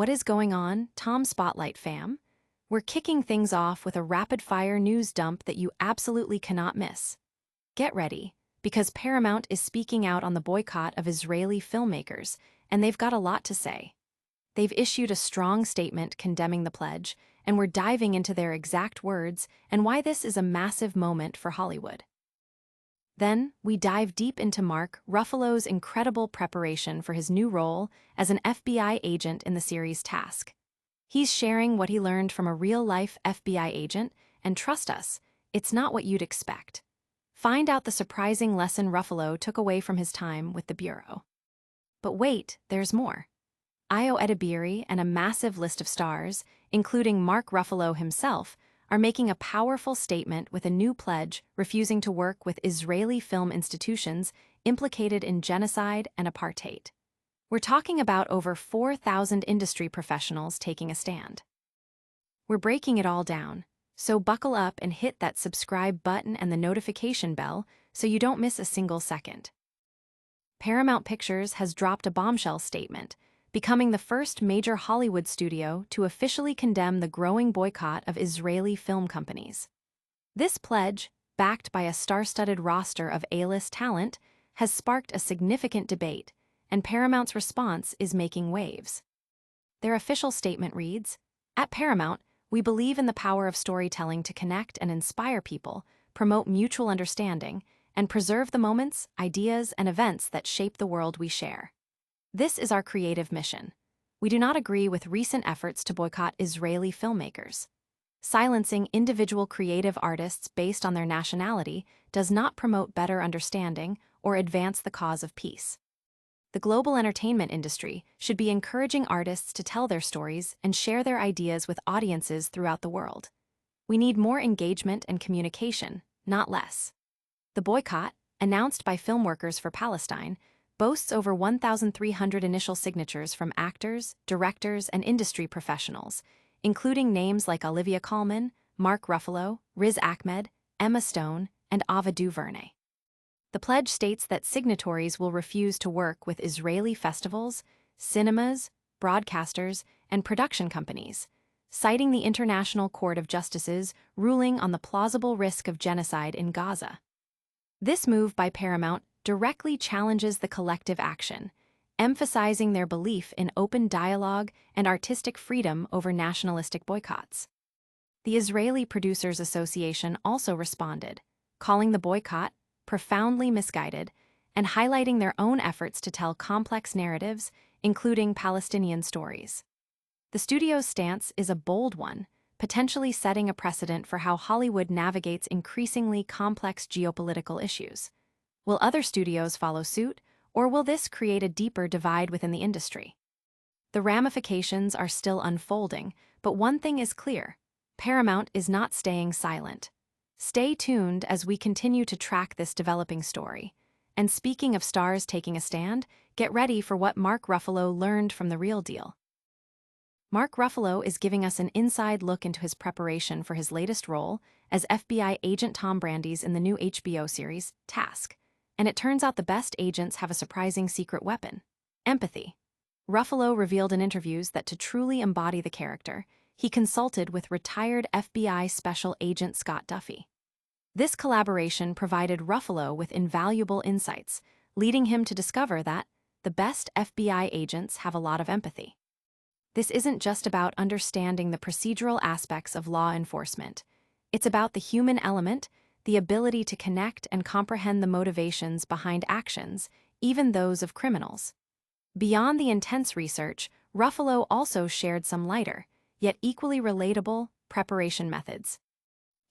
What is going on, Tom Spotlight fam? We're kicking things off with a rapid-fire news dump that you absolutely cannot miss. Get ready, because Paramount is speaking out on the boycott of Israeli filmmakers, and they've got a lot to say. They've issued a strong statement condemning the pledge, and we're diving into their exact words and why this is a massive moment for Hollywood. Then, we dive deep into Mark Ruffalo's incredible preparation for his new role as an FBI agent in the series Task. He's sharing what he learned from a real-life FBI agent, and trust us, it's not what you'd expect. Find out the surprising lesson Ruffalo took away from his time with the Bureau. But wait, there's more. Edebiri and a massive list of stars, including Mark Ruffalo himself, are making a powerful statement with a new pledge refusing to work with Israeli film institutions implicated in genocide and apartheid. We're talking about over 4,000 industry professionals taking a stand. We're breaking it all down, so buckle up and hit that subscribe button and the notification bell so you don't miss a single second. Paramount Pictures has dropped a bombshell statement, becoming the first major Hollywood studio to officially condemn the growing boycott of Israeli film companies. This pledge, backed by a star-studded roster of A-list talent, has sparked a significant debate, and Paramount's response is making waves. Their official statement reads, "At Paramount, we believe in the power of storytelling to connect and inspire people, promote mutual understanding, and preserve the moments, ideas, and events that shape the world we share. This is our creative mission. We do not agree with recent efforts to boycott Israeli filmmakers. Silencing individual creative artists based on their nationality does not promote better understanding or advance the cause of peace. The global entertainment industry should be encouraging artists to tell their stories and share their ideas with audiences throughout the world. We need more engagement and communication, not less." The boycott, announced by Filmworkers for Palestine, boasts over 1,300 initial signatures from actors, directors, and industry professionals, including names like Olivia Colman, Mark Ruffalo, Riz Ahmed, Emma Stone, and Ava DuVernay. The pledge states that signatories will refuse to work with Israeli festivals, cinemas, broadcasters, and production companies, citing the International Court of Justice's ruling on the plausible risk of genocide in Gaza. This move by Paramount directly challenges the collective action, emphasizing their belief in open dialogue and artistic freedom over nationalistic boycotts. The Israeli Producers Association also responded, calling the boycott profoundly misguided and highlighting their own efforts to tell complex narratives, including Palestinian stories. The studio's stance is a bold one, potentially setting a precedent for how Hollywood navigates increasingly complex geopolitical issues. Will other studios follow suit, or will this create a deeper divide within the industry? The ramifications are still unfolding, but one thing is clear: Paramount is not staying silent. Stay tuned as we continue to track this developing story. And speaking of stars taking a stand, get ready for what Mark Ruffalo learned from the real deal. Mark Ruffalo is giving us an inside look into his preparation for his latest role as FBI agent Tom Brandy's in the new HBO series, Task. And it turns out the best agents have a surprising secret weapon: empathy. Ruffalo revealed in interviews that to truly embody the character, he consulted with retired FBI Special Agent Scott Duffy. This collaboration provided Ruffalo with invaluable insights, leading him to discover that the best FBI agents have a lot of empathy. This isn't just about understanding the procedural aspects of law enforcement. It's about the human element, the ability to connect and comprehend the motivations behind actions, even those of criminals. Beyond the intense research, Ruffalo also shared some lighter, yet equally relatable, preparation methods.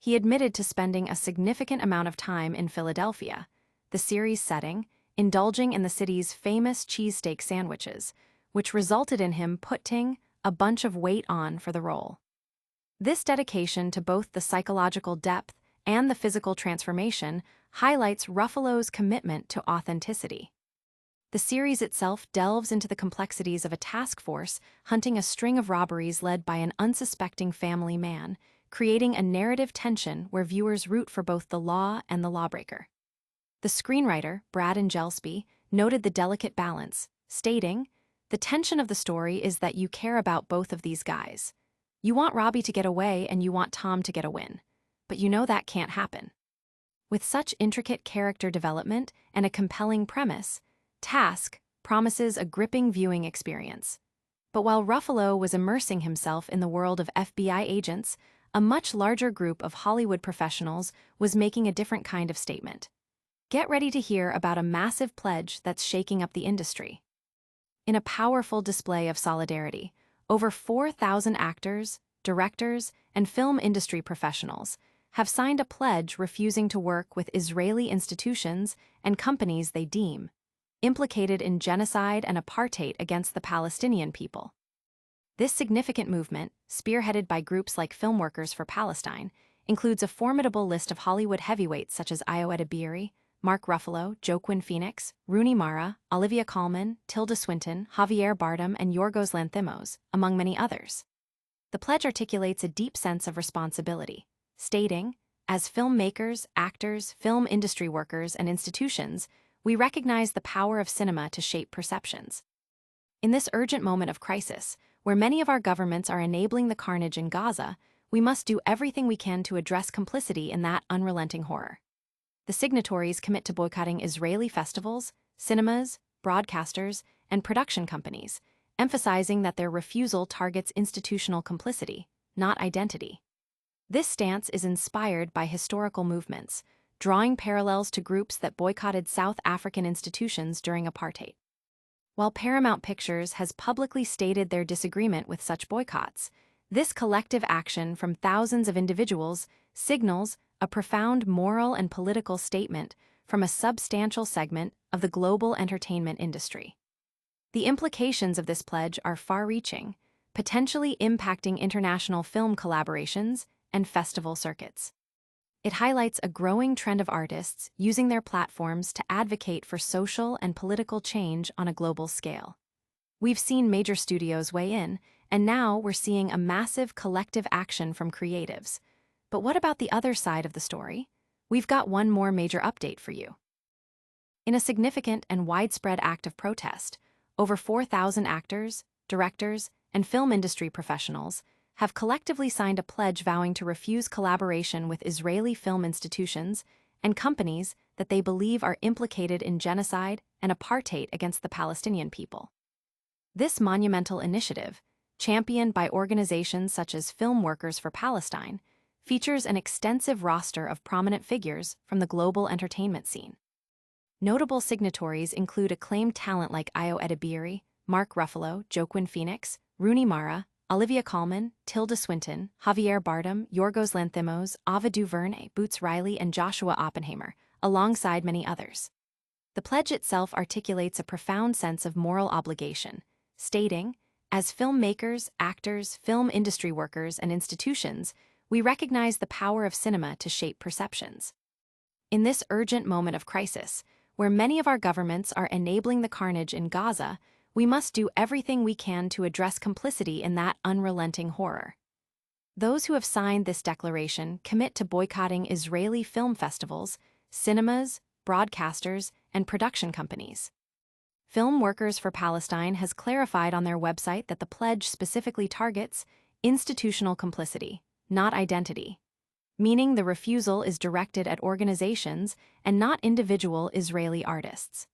He admitted to spending a significant amount of time in Philadelphia, the series setting, indulging in the city's famous cheesesteak sandwiches, which resulted in him putting a bunch of weight on for the role. This dedication to both the psychological depth and the physical transformation highlights Ruffalo's commitment to authenticity. The series itself delves into the complexities of a task force hunting a string of robberies led by an unsuspecting family man, creating a narrative tension where viewers root for both the law and the lawbreaker. The screenwriter, Brad Angelsby, noted the delicate balance, stating, The tension of the story is that you care about both of these guys. You want Robbie to get away and you want Tom to get a win. But you know that can't happen. With such intricate character development and a compelling premise, Task promises a gripping viewing experience. But while Ruffalo was immersing himself in the world of FBI agents, a much larger group of Hollywood professionals was making a different kind of statement. Get ready to hear about a massive pledge that's shaking up the industry. In a powerful display of solidarity, over 4,000 actors, directors, and film industry professionals have signed a pledge refusing to work with Israeli institutions and companies they deem implicated in genocide and apartheid against the Palestinian people. This significant movement, spearheaded by groups like Filmworkers for Palestine, includes a formidable list of Hollywood heavyweights such as Edebiri, Mark Ruffalo, Joaquin Phoenix, Rooney Mara, Olivia Colman, Tilda Swinton, Javier Bardem, and Yorgos Lanthimos, among many others. The pledge articulates a deep sense of responsibility, stating, "As filmmakers, actors, film industry workers, and institutions, we recognize the power of cinema to shape perceptions. In this urgent moment of crisis, where many of our governments are enabling the carnage in Gaza, we must do everything we can to address complicity in that unrelenting horror." The signatories commit to boycotting Israeli festivals, cinemas, broadcasters, and production companies, emphasizing that their refusal targets institutional complicity, not identity. This stance is inspired by historical movements, drawing parallels to groups that boycotted South African institutions during apartheid. While Paramount Pictures has publicly stated their disagreement with such boycotts, this collective action from thousands of individuals signals a profound moral and political statement from a substantial segment of the global entertainment industry. The implications of this pledge are far-reaching, potentially impacting international film collaborations and festival circuits. It highlights a growing trend of artists using their platforms to advocate for social and political change on a global scale. We've seen major studios weigh in, and now we're seeing a massive collective action from creatives. But what about the other side of the story? We've got one more major update for you. In a significant and widespread act of protest, over 4,000 actors, directors, and film industry professionals have collectively signed a pledge vowing to refuse collaboration with Israeli film institutions and companies that they believe are implicated in genocide and apartheid against the Palestinian people. This monumental initiative, championed by organizations such as Filmworkers for Palestine, features an extensive roster of prominent figures from the global entertainment scene. Notable signatories include acclaimed talent like Edebiri, Mark Ruffalo, Joaquin Phoenix, Rooney Mara, Olivia Colman, Tilda Swinton, Javier Bardem, Yorgos Lanthimos, Ava DuVernay, Boots Riley, and Joshua Oppenheimer, alongside many others. The pledge itself articulates a profound sense of moral obligation, stating, "As filmmakers, actors, film industry workers, and institutions, we recognize the power of cinema to shape perceptions. In this urgent moment of crisis, where many of our governments are enabling the carnage in Gaza, we must do everything we can to address complicity in that unrelenting horror." Those who have signed this declaration commit to boycotting Israeli film festivals, cinemas, broadcasters, and production companies. Filmworkers for Palestine has clarified on their website that the pledge specifically targets institutional complicity, not identity, meaning the refusal is directed at organizations and not individual Israeli artists.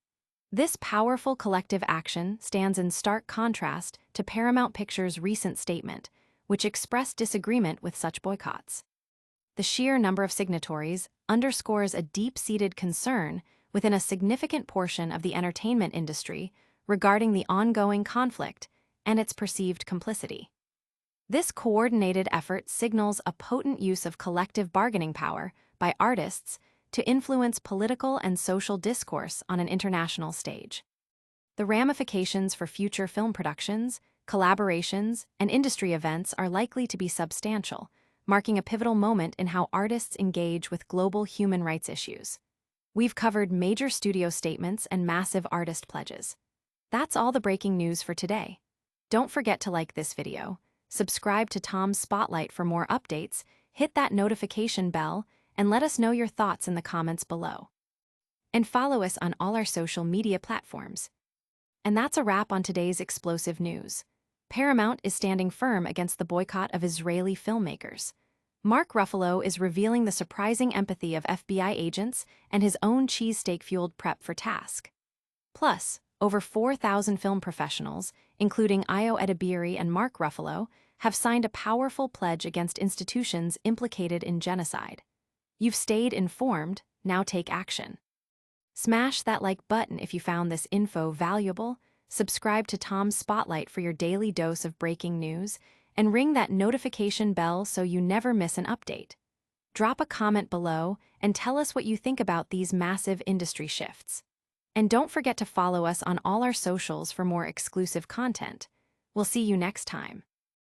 This powerful collective action stands in stark contrast to Paramount Pictures' recent statement, which expressed disagreement with such boycotts. The sheer number of signatories underscores a deep-seated concern within a significant portion of the entertainment industry regarding the ongoing conflict and its perceived complicity. This coordinated effort signals a potent use of collective bargaining power by artists to influence political and social discourse on an international stage. The ramifications for future film productions, collaborations, and industry events are likely to be substantial, marking a pivotal moment in how artists engage with global human rights issues. We've covered major studio statements and massive artist pledges. That's all the breaking news for today. Don't forget to like this video, subscribe to Tom's Spotlight for more updates, hit that notification bell, and let us know your thoughts in the comments below. And follow us on all our social media platforms. And that's a wrap on today's explosive news. Paramount is standing firm against the boycott of Israeli filmmakers. Mark Ruffalo is revealing the surprising empathy of FBI agents and his own cheesesteak-fueled prep for task. Plus, over 4,000 film professionals, including Edebiri and Mark Ruffalo, have signed a powerful pledge against institutions implicated in genocide. You've stayed informed, now take action. Smash that like button if you found this info valuable, subscribe to Tom's Spotlight for your daily dose of breaking news, and ring that notification bell so you never miss an update. Drop a comment below and tell us what you think about these massive industry shifts. And don't forget to follow us on all our socials for more exclusive content. We'll see you next time.